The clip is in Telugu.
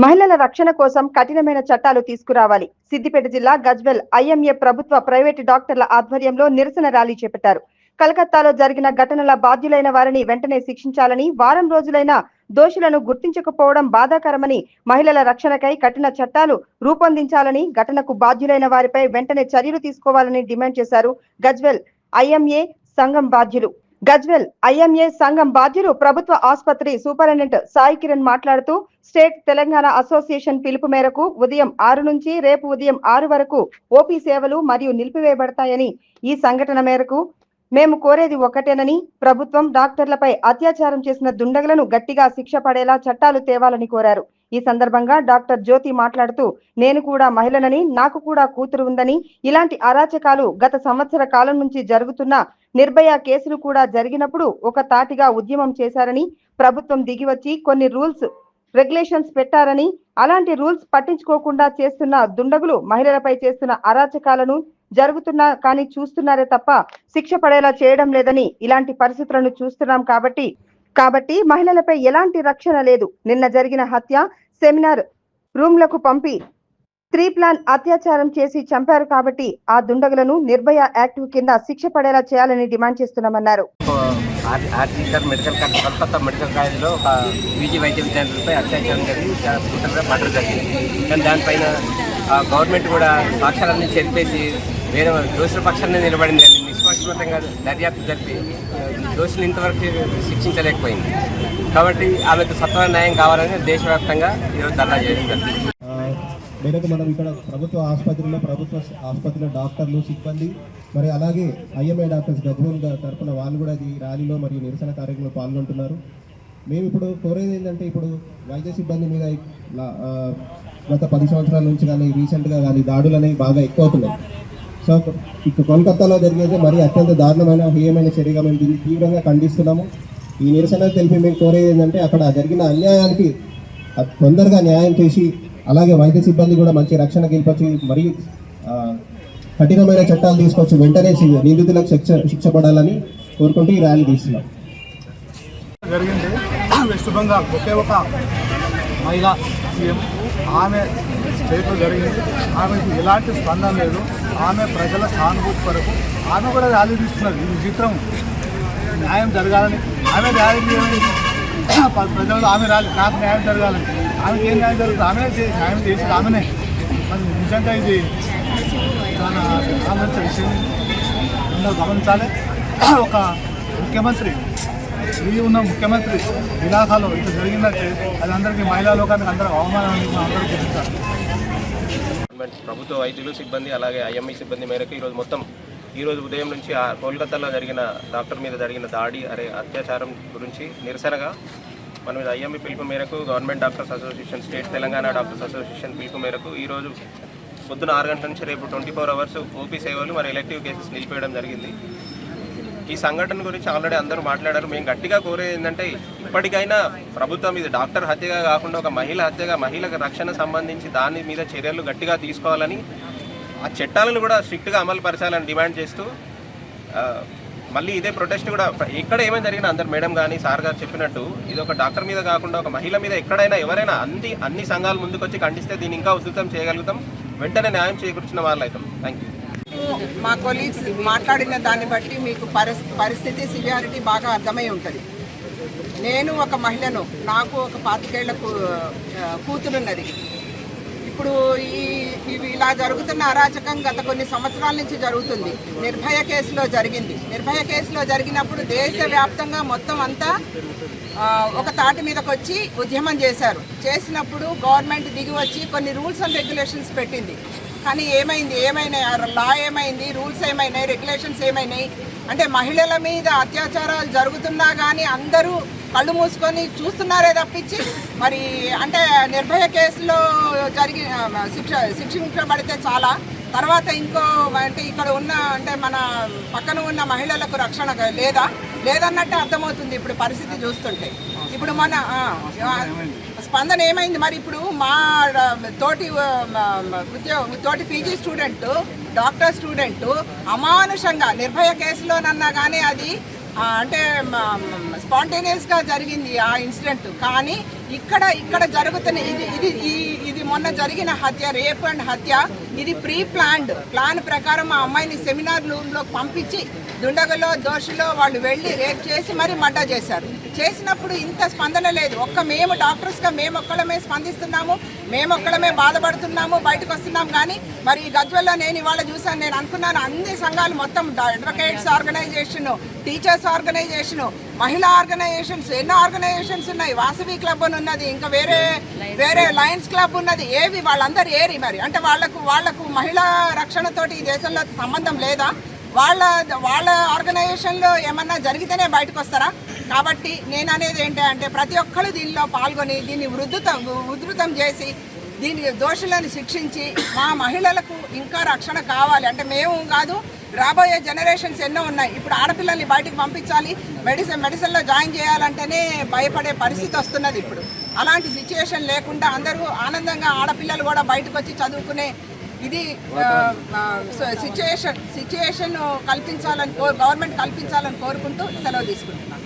మహిళల రక్షణ కోసం కఠినమైన చట్టాలు తీసుకురావాలి. సిద్దిపేట జిల్లా గజ్వెల్ ఐఎంఏ ప్రభుత్వ ప్రైవేటు డాక్టర్ల ఆధ్వర్యంలో నిరసన ర్యాలీ చేపట్టారు. కలకత్తాలో జరిగిన ఘటనల బాధ్యులైన వారిని వెంటనే శిక్షించాలని, వారం రోజులైన దోషులను గుర్తించకపోవడం బాధాకరమని, మహిళల రక్షణకై కఠిన చట్టాలు రూపొందించాలని, ఘటనకు బాధ్యులైన వారిపై వెంటనే చర్యలు తీసుకోవాలని డిమాండ్ చేశారు. గజ్వెల్ ఐఎంఏ సంఘం బాధ్యులు. గజ్వెల్ ఐఎంఏ సంఘం బాధ్యులు ప్రభుత్వ ఆసుపత్రి సూపరింటెండెంట్ సాయి కిరణ్ మాట్లాడుతూ, స్టేట్ తెలంగాణ అసోసియేషన్ పిలుపు మేరకు ఉదయం 6 నుంచి రేపు ఉదయం 6 వరకు ఓపీ సేవలు మరియు నిలిపివేయబడతాయని, ఈ సంఘటన మేరకు మేము కోరేది ఒకటేనని, ప్రభుత్వం డాక్టర్లపై అత్యాచారం చేసిన దుండగులను గట్టిగా శిక్ష పడేలా చట్టాలు తేవాలని కోరారు. ఈ సందర్భంగా డాక్టర్ జ్యోతి మాట్లాడుతూ, నేను కూడా మహిళనని, నాకు కూడా కూతురు ఉందని, ఇలాంటి అరాచకాలు గత సంవత్సర కాలం నుంచి జరుగుతున్న నిర్భయ కేసులు కూడా జరిగినప్పుడు ఒక తాటిగా ఉద్యమం చేశారని, ప్రభుత్వం దిగివచ్చి కొన్ని రూల్స్ రెగ్యులేషన్స్ పెట్టారని, అలాంటి రూల్స్ పట్టించుకోకుండా చేస్తున్న దుండగులు మహిళలపై చేస్తున్న అరాచకాలను జరుగుతున్నా కానీ చూస్తున్నారే తప్ప శిక్ష పడేలా చేయడం లేదని, ఇలాంటి పరిస్థితులను చూస్తున్నాం కాబట్టి మహిళలపై ఎలాంటి రక్షణ లేదు. నిన్న జరిగిన హత్య సెమినార్ రూమ్లకు పంపి 3 ప్లాన్ అత్యాచారం చేసి చంపారు కాబట్టి ఆ దుండగులను నిర్భయ యాక్ట్ కింద శిక్ష పడేలా చేయాలని డిమాండ్ చేస్తున్నామన్నారు. మెడికల్ కలకత్తా మెడికల్ కాలేజీలో ఒక పీజీ వైద్య విద్యార్థులపై అత్యాచారం జరిగి మర్డర్ జరిగింది. కానీ దానిపైన గవర్నమెంట్ కూడా సాక్ష్యాలన్నీ చెరిపేసి వేరే దోషుల పక్షాన్ని నిలబడింది. కానీ నిష్పక్షపాతంగా దర్యాప్తు జరిపి దోషులు ఇంతవరకు శిక్షించలేకపోయింది. కాబట్టి ఆమెకు సత్వర న్యాయం కావాలని దేశవ్యాప్తంగా ఈరోజు ధర్నా చేయడం జరిగింది. మేరకు మనం ఇక్కడ ప్రభుత్వ ఆసుపత్రిలో డాక్టర్లు, సిబ్బంది మరి అలాగే ఐఎంఏ డాక్టర్స్ గజ్వెల్ తరఫున వాళ్ళు కూడా ఈ ర్యాలీలో మరియు నిరసన కార్యక్రమంలో పాల్గొంటున్నారు. మేము ఇప్పుడు కోరేది ఏంటంటే, ఇప్పుడు వైద్య సిబ్బంది మీద గత 10 సంవత్సరాల నుంచి కానీ రీసెంట్గా కానీ దాడులు అనేవి బాగా ఎక్కువ అవుతున్నాయి. సో ఇక్కడ కోల్కతాలో జరిగేది మరి అత్యంత దారుణమైన హేయమైన చర్యగా మేము దీన్ని తీవ్రంగా ఖండిస్తున్నాము. ఈ నిరసన తెలిపి మేము కోరేది ఏంటంటే, అక్కడ జరిగిన అన్యాయానికి తొందరగా న్యాయం చేసి, అలాగే వైద్య సిబ్బంది కూడా మంచి రక్షణ కల్పించి మరీ కఠినమైన చట్టాలు తీసుకొచ్చి వెంటనే నిందితులకు శిక్ష పడాలని కోరుకుంటూ ఈ ర్యాలీ తీస్తున్నాం. జరిగింది వెస్ట్ బెంగాల్ ఒకే ఒక మహిళా సీఎం, ఆమె చేతిలో జరిగింది. ఆమెకు ఎలాంటి స్పందన లేదు. ఆమె ప్రజల సానుభూతి కొరకు ఆమె కూడా ర్యాలీ తీస్తున్నది. ఇది విచిత్రం. న్యాయం జరగాలని ఆమె ర్యాలీ చేయాలి. ప్రజలు ఆమె ర్యాలీ, నాకు న్యాయం జరగాలని. ఆమెకి ఏం న్యాయం జరుగుతుంది? ఆమె న్యాయం చేసేది ఆమెనే. మరి నిజంగా ఇది చాలా ఆలోచించే విషయం. అందరూ గమనించాలి. ఒక ముఖ్యమంత్రి, ఉన్న ముఖ్యమంత్రి ఇలాఖాలో ఇంత జరిగిందంటే అది అందరికీ, మహిళా లోకానికి అందరూ అవమానాన్ని అందరూ గుర్తించాలి. ప్రభుత్వ వైద్యులు, సిబ్బంది అలాగే ఐఎంఈ సిబ్బంది మేరకు ఈరోజు ఉదయం నుంచి కోల్కతాలో జరిగిన డాక్టర్ మీద జరిగిన దాడి అత్యాచారం గురించి నిరసనగా మనం ఐఎంఈ పిలుపు మేరకు government doctors association, state Telangana doctors association పిలుపు మేరకు ఈరోజు పొద్దున 6 గంటల నుంచి రేపు 24 అవర్స్ ఓపీ సేవలు మరి ఎలెక్టివ్ కేసెస్ నిలిపేయడం జరిగింది. ఈ సంఘటన గురించి ఆల్రెడీ అందరూ మాట్లాడారు. మేము గట్టిగా కోరేది ఏంటంటే, ఇప్పటికైనా ప్రభుత్వం ఇది డాక్టర్ హత్యగా కాకుండా ఒక మహిళ హత్యగా, మహిళలకు రక్షణ సంబంధించి దాని మీద చర్యలు గట్టిగా తీసుకోవాలని, ఆ చట్టాలను కూడా స్ట్రిక్ట్గా అమలు పరచాలని డిమాండ్ చేస్తూ, మళ్ళీ ఇదే ప్రొటెస్ట్ కూడా ఎక్కడ ఏమైనా జరిగినా అందరు మేడం కానీ సార్ గారు చెప్పినట్టు ఇది ఒక డాక్టర్ మీద కాకుండా ఒక మహిళ మీద ఎక్కడైనా ఎవరైనా అన్ని సంఘాలు ముందుకొచ్చి ఖండిస్తే దీన్ని ఇంకా ఉధృతం చేయగలుగుతాం, వెంటనే న్యాయం చేకూర్చిన వాళ్ళు అవుతాం. Thank you. మా కొలీగ్స్ మాట్లాడిన దాన్ని బట్టి మీకు పరిస్థితి సివియారిటీ బాగా అర్థమై ఉంటుంది. నేను ఒక మహిళను, నాకు ఒక 25 ఏళ్ల కూతురున్నది. ఇప్పుడు ఇవి ఇలా జరుగుతున్న అరాచకం గత కొన్ని సంవత్సరాల నుంచి జరుగుతుంది. నిర్భయ కేసులో జరిగింది. నిర్భయ కేసులో జరిగినప్పుడు దేశవ్యాప్తంగా మొత్తం అంతా ఒక తాటి మీదకి వచ్చి ఉద్యమం చేసినప్పుడు గవర్నమెంట్ దిగి వచ్చి కొన్ని రూల్స్ అండ్ రెగ్యులేషన్స్ పెట్టింది. కానీ ఏమైనాయి లా ఏమైంది, రూల్స్ ఏమైనాయి, రెగ్యులేషన్స్ ఏమైనాయి అంటే మహిళల మీద అత్యాచారాలు జరుగుతున్నా కానీ అందరూ కళ్ళు చూస్తున్నారే తప్పించి, మరి అంటే నిర్భయ కేసులో శిక్షించబడితే చాలా, తర్వాత ఇంకో అంటే ఇక్కడ ఉన్న అంటే మన పక్కన ఉన్న మహిళలకు రక్షణ లేదన్నట్టు అర్థమవుతుంది ఇప్పుడు పరిస్థితి చూస్తుంటే. ఇప్పుడు మన స్పందన ఏమైంది మరి? ఇప్పుడు మా తోటి పీజీ స్టూడెంట్, డాక్టర్ స్టూడెంట్ అమానుషంగా నిర్భయ కేసులోనన్నా కానీ అది అంటే స్పాంటేనియస్గా జరిగింది ఆ ఇన్సిడెంట్. కానీ ఇక్కడ జరుగుతున్న ఇది మొన్న జరిగిన హత్య, రేప్ అండ్ హత్య, ఇది ప్లాన్ ప్రకారం ఆ అమ్మాయిని సెమినార్ రూమ్లోకి పంపించి దుండగలో దోషులో వాళ్ళు వెళ్ళి రేప్ చేసి మరి మర్డర్ చేశారు. చేసినప్పుడు ఇంత స్పందన లేదు. మేము డాక్టర్స్గా మేమొక్కడమే స్పందిస్తున్నాము, మేమొక్కడమే బాధపడుతున్నాము, బయటకు వస్తున్నాం. కానీ మరి గజ్వెల్లో నేను ఇవాళ చూసాను, నేను అనుకున్నాను అన్ని సంఘాలు మొత్తం అడ్వకేట్స్ ఆర్గనైజేషను, టీచర్స్ ఆర్గనైజేషను, మహిళా ఆర్గనైజేషన్స్, ఎన్నో ఆర్గనైజేషన్స్ ఉన్నాయి. వాసవి క్లబ్ అని ఉన్నది, ఇంకా వేరే లయన్స్ క్లబ్ ఉన్నది. ఏవి వాళ్ళందరూ ఏరి మరి అంటే వాళ్లకు మహిళా రక్షణతోటి ఈ దేశంలో సంబంధం లేదా? వాళ్ళ ఆర్గనైజేషన్లో ఏమన్నా జరిగితేనే బయటకు వస్తారా? కాబట్టి నేను అనేది ఏంటంటే ప్రతి ఒక్కరు దీనిలో పాల్గొని దీన్ని ఉధృతం చేసి దీనికి దోషులను శిక్షించి మా మహిళలకు ఇంకా రక్షణ కావాలి. అంటే మేము కాదు, రాబోయే జనరేషన్స్ ఎన్నో ఉన్నాయి. ఇప్పుడు ఆడపిల్లల్ని బయటకు పంపించాలి, మెడిసిన్లో జాయిన్ చేయాలంటేనే భయపడే పరిస్థితి వస్తున్నది. ఇప్పుడు అలాంటి సిచ్యుయేషన్ లేకుండా అందరూ ఆనందంగా ఆడపిల్లలు కూడా బయటకు వచ్చి చదువుకునే ఇది సిచ్యుయేషన్ గవర్నమెంట్ కల్పించాలని కోరుకుంటూ సెలవు తీసుకుంటున్నాను.